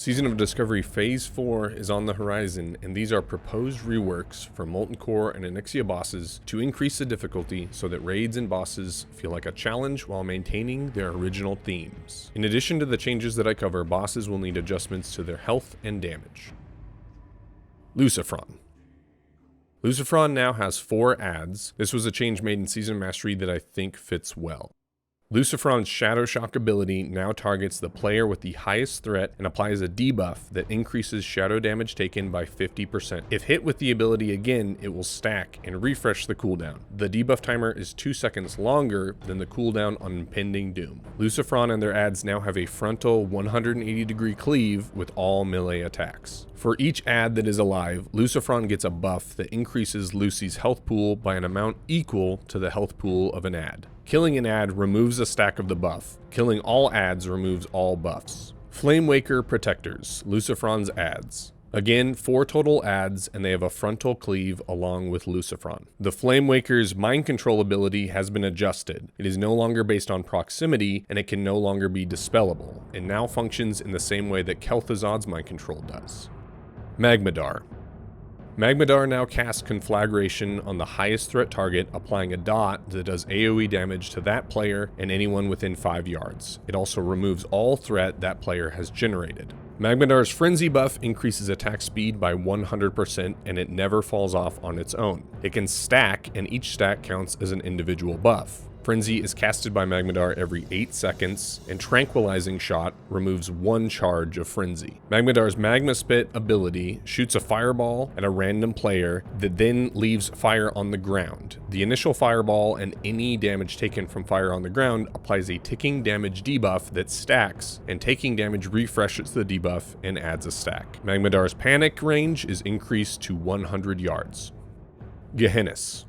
Season of Discovery Phase 4 is on the horizon, and these are proposed reworks for Molten Core and Onyxia bosses to increase the difficulty so that raids and bosses feel like a challenge while maintaining their original themes. In addition to the changes that I cover, bosses will need adjustments to their health and damage. Lucifron. Lucifron now has 4 adds. This was a change made in Season Mastery that I think fits well. Lucifron's Shadow Shock ability now targets the player with the highest threat and applies a debuff that increases shadow damage taken by 50%. If hit with the ability again, it will stack and refresh the cooldown. The debuff timer is 2 seconds longer than the cooldown on Impending Doom. Lucifron and their adds now have a frontal 180-degree cleave with all melee attacks. For each add that is alive, Lucifron gets a buff that increases Lucy's health pool by an amount equal to the health pool of an add. Killing an add removes a stack of the buff. Killing all adds removes all buffs. Flamewaker Protectors, Lucifron's adds. Again, 4 total adds, and they have a frontal cleave along with Lucifron. The Flamewaker's mind control ability has been adjusted. It is no longer based on proximity, and it can no longer be dispellable. It now functions in the same way that Kel'Thuzad's mind control does. Magmadar. Magmadar now casts Conflagration on the highest threat target, applying a dot that does AoE damage to that player and anyone within 5 yards. It also removes all threat that player has generated. Magmadar's Frenzy buff increases attack speed by 100%, and it never falls off on its own. It can stack, and each stack counts as an individual buff. Frenzy is casted by Magmadar every 8 seconds, and Tranquilizing Shot removes 1 charge of Frenzy. Magmadar's Magma Spit ability shoots a fireball at a random player that then leaves fire on the ground. The initial fireball and any damage taken from fire on the ground applies a ticking damage debuff that stacks, and taking damage refreshes the debuff and adds a stack. Magmadar's Panic range is increased to 100 yards. Gehennas.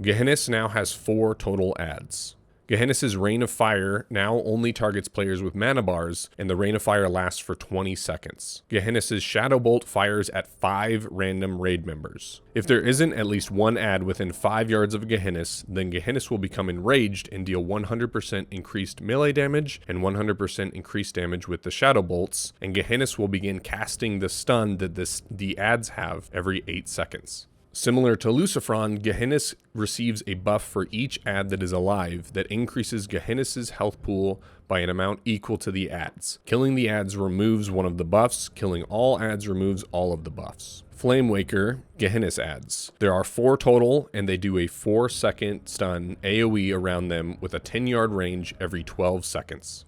Gehennas now has 4 total adds. Gehennas' Rain of Fire now only targets players with mana bars, and the Rain of Fire lasts for 20 seconds. Gehennas' Shadow Bolt fires at 5 random raid members. If there isn't at least 1 add within 5 yards of Gehennas, then Gehennas will become enraged and deal 100% increased melee damage and 100% increased damage with the Shadow Bolts, and Gehennas will begin casting the stun that the adds have every 8 seconds. Similar to Lucifron, Gehennas receives a buff for each add that is alive that increases Gehennas' health pool by an amount equal to the adds. Killing the adds removes one of the buffs, killing all adds removes all of the buffs. Flamewaker, Gehennas adds. There are 4 total, and they do a 4-second stun AoE around them with a 10-yard range every 12 seconds.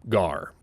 Garr.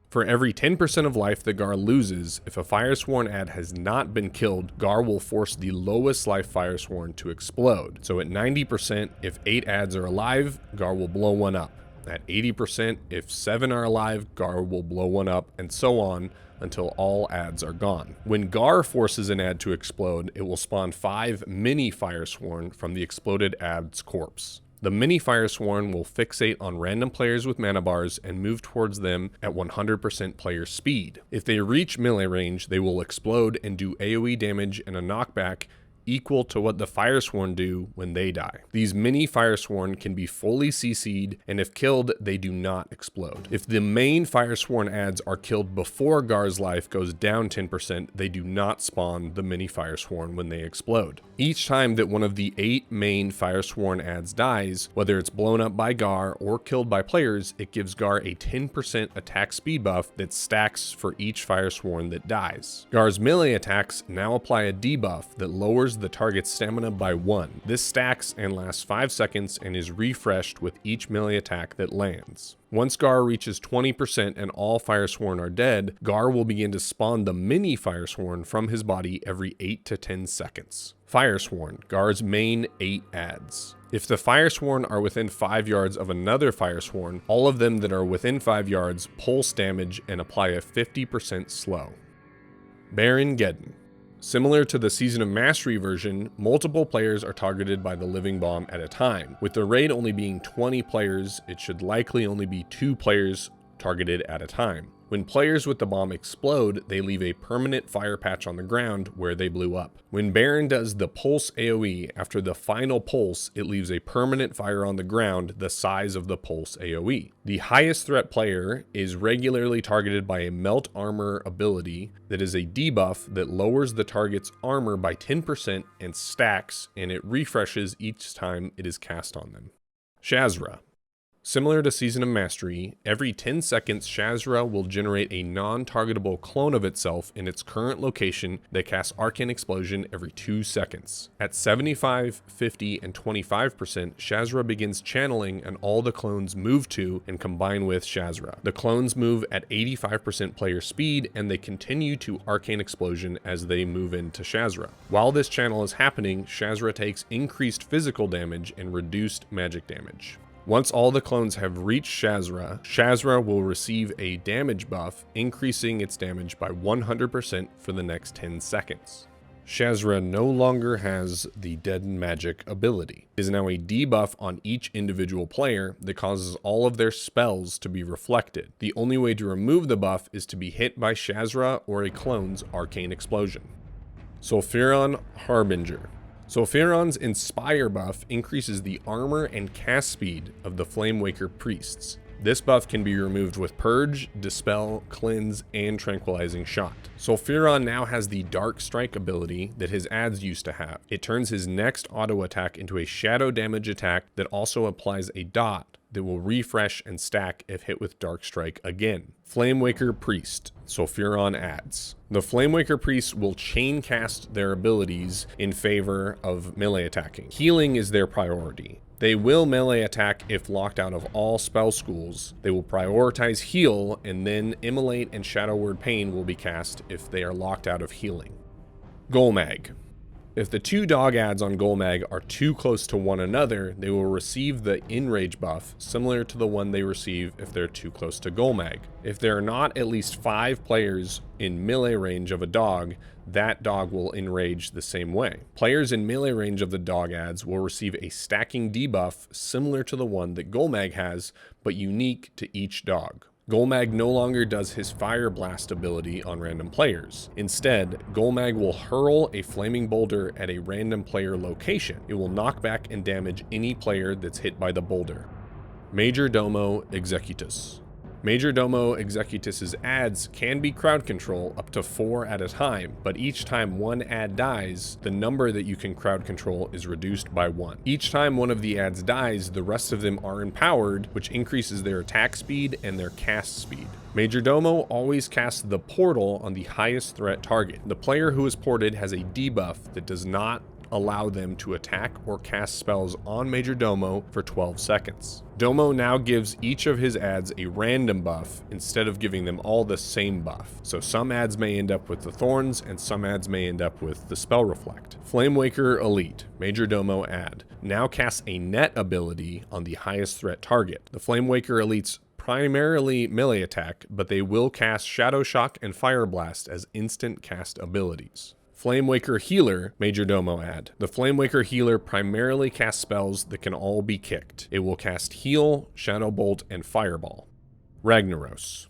For every 10% of life that Garr loses, if a Firesworn add has not been killed, Garr will force the lowest life Firesworn to explode. So at 90%, if 8 adds are alive, Garr will blow one up. At 80%, if 7 are alive, Garr will blow one up, and so on until all adds are gone. When Garr forces an add to explode, it will spawn 5 mini Firesworn from the exploded add's corpse. The mini Firesworn will fixate on random players with mana bars and move towards them at 100% player speed. If they reach melee range, they will explode and do AoE damage and a knockback equal to what the Firesworn do when they die. These mini Firesworn can be fully CC'd, and if killed, they do not explode. If the main Firesworn adds are killed before Garr's life goes down 10%, they do not spawn the mini Firesworn when they explode. Each time that one of the 8 main Firesworn adds dies, whether it's blown up by Garr or killed by players, it gives Garr a 10% attack speed buff that stacks for each Firesworn that dies. Garr's melee attacks now apply a debuff that lowers the target's stamina by 1. This stacks and lasts 5 seconds and is refreshed with each melee attack that lands. Once Garr reaches 20% and all Firesworn are dead, Garr will begin to spawn the mini Firesworn from his body every 8 to 10 seconds. Firesworn, Garr's main 8 adds. If the Firesworn are within 5 yards of another Firesworn, all of them that are within 5 yards pulse damage and apply a 50% slow. Baron Geddon. Similar to the Season of Mastery version, multiple players are targeted by the Living Bomb at a time. With the raid only being 20 players, it should likely only be 2 players targeted at a time. When players with the bomb explode, they leave a permanent fire patch on the ground where they blew up. When Baron does the pulse AoE, after the final pulse, it leaves a permanent fire on the ground the size of the pulse AoE. The highest threat player is regularly targeted by a melt armor ability that is a debuff that lowers the target's armor by 10% and stacks, and it refreshes each time it is cast on them. Shazzrah. Similar to Season of Mastery, every 10 seconds Shazzrah will generate a non-targetable clone of itself in its current location that casts Arcane Explosion every 2 seconds. At 75, 50, and 25%, Shazzrah begins channeling and all the clones move to and combine with Shazzrah. The clones move at 85% player speed and they continue to Arcane Explosion as they move into Shazzrah. While this channel is happening, Shazzrah takes increased physical damage and reduced magic damage. Once all the clones have reached Shazzrah, Shazzrah will receive a damage buff, increasing its damage by 100% for the next 10 seconds. Shazzrah no longer has the Deaden magic ability. It is now a debuff on each individual player that causes all of their spells to be reflected. The only way to remove the buff is to be hit by Shazzrah or a clone's Arcane Explosion. Sulfuron Harbinger. Sulfuron's Inspire buff increases the armor and cast speed of the Flamewaker priests. This buff can be removed with Purge, Dispel, Cleanse, and Tranquilizing Shot. Sulfuron now has the Dark Strike ability that his adds used to have. It turns his next auto attack into a shadow damage attack that also applies a dot that will refresh and stack if hit with Dark Strike again. Flamewaker Priest, Sulfuron adds. The Flamewaker Priests will chain cast their abilities in favor of melee attacking. Healing is their priority. They will melee attack if locked out of all spell schools. They will prioritize heal, and then Immolate and Shadow Word Pain will be cast if they are locked out of healing. Golemagg. If the two dog adds on Golemagg are too close to one another, they will receive the Enrage buff, similar to the one they receive if they're too close to Golemagg. If there are not at least 5 players in melee range of a dog, that dog will enrage the same way. Players in melee range of the dog adds will receive a stacking debuff similar to the one that Golemagg has, but unique to each dog. Golemagg no longer does his Fire Blast ability on random players. Instead, Golemagg will hurl a flaming boulder at a random player location. It will knock back and damage any player that's hit by the boulder. Majordomo Executus. Majordomo Executus's adds can be crowd control up to 4 at a time, but each time one add dies, the number that you can crowd control is reduced by 1. Each time one of the adds dies, the rest of them are empowered, which increases their attack speed and their cast speed. Majordomo always casts the portal on the highest threat target. The player who is ported has a debuff that does not allow them to attack or cast spells on Majordomo for 12 seconds. Domo now gives each of his adds a random buff instead of giving them all the same buff. So some adds may end up with the Thorns and some adds may end up with the Spell Reflect. Flamewaker Elite, Majordomo add, now casts a net ability on the highest threat target. The Flamewaker Elite's primarily melee attack, but they will cast Shadow Shock and Fire Blast as instant cast abilities. Flamewaker Healer, Majordomo add. The Flamewaker Healer primarily casts spells that can all be kicked. It will cast Heal, Shadow Bolt, and Fireball. Ragnaros.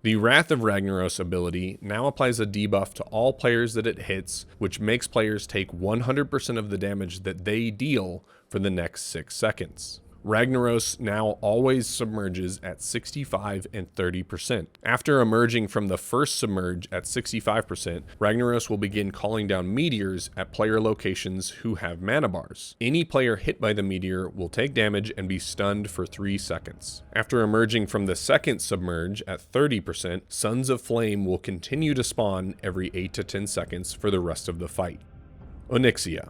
The Wrath of Ragnaros ability now applies a debuff to all players that it hits, which makes players take 100% of the damage that they deal for the next 6 seconds. Ragnaros now always submerges at 65 and 30%. After emerging from the first submerge at 65%, Ragnaros will begin calling down meteors at player locations who have mana bars. Any player hit by the meteor will take damage and be stunned for 3 seconds. After emerging from the second submerge at 30%, Sons of Flame will continue to spawn every 8 to 10 seconds for the rest of the fight. Onyxia.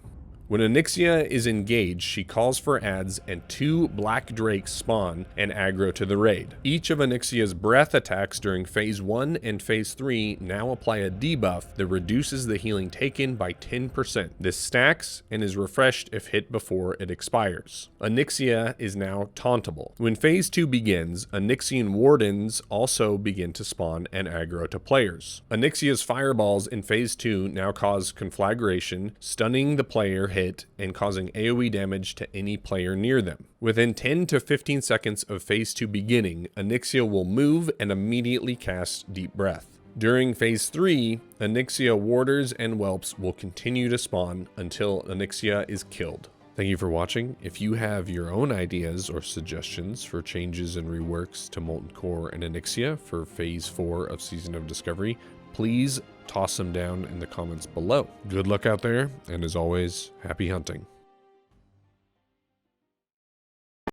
When Onyxia is engaged, she calls for adds and 2 black drakes spawn and aggro to the raid. Each of Onyxia's breath attacks during phase 1 and phase 3 now apply a debuff that reduces the healing taken by 10%. This stacks and is refreshed if hit before it expires. Onyxia is now tauntable. When phase 2 begins, Onyxian wardens also begin to spawn and aggro to players. Onyxia's fireballs in phase 2 now cause conflagration, stunning the player hit hit and causing AoE damage to any player near them. Within 10 to 15 seconds of Phase 2 beginning, Onyxia will move and immediately cast Deep Breath. During Phase 3, Onyxia warders and whelps will continue to spawn until Onyxia is killed. Thank you for watching. If you have your own ideas or suggestions for changes and reworks to Molten Core and Onyxia for Phase 4 of Season of Discovery, please toss them down in the comments below. Good luck out there, and as always, happy hunting.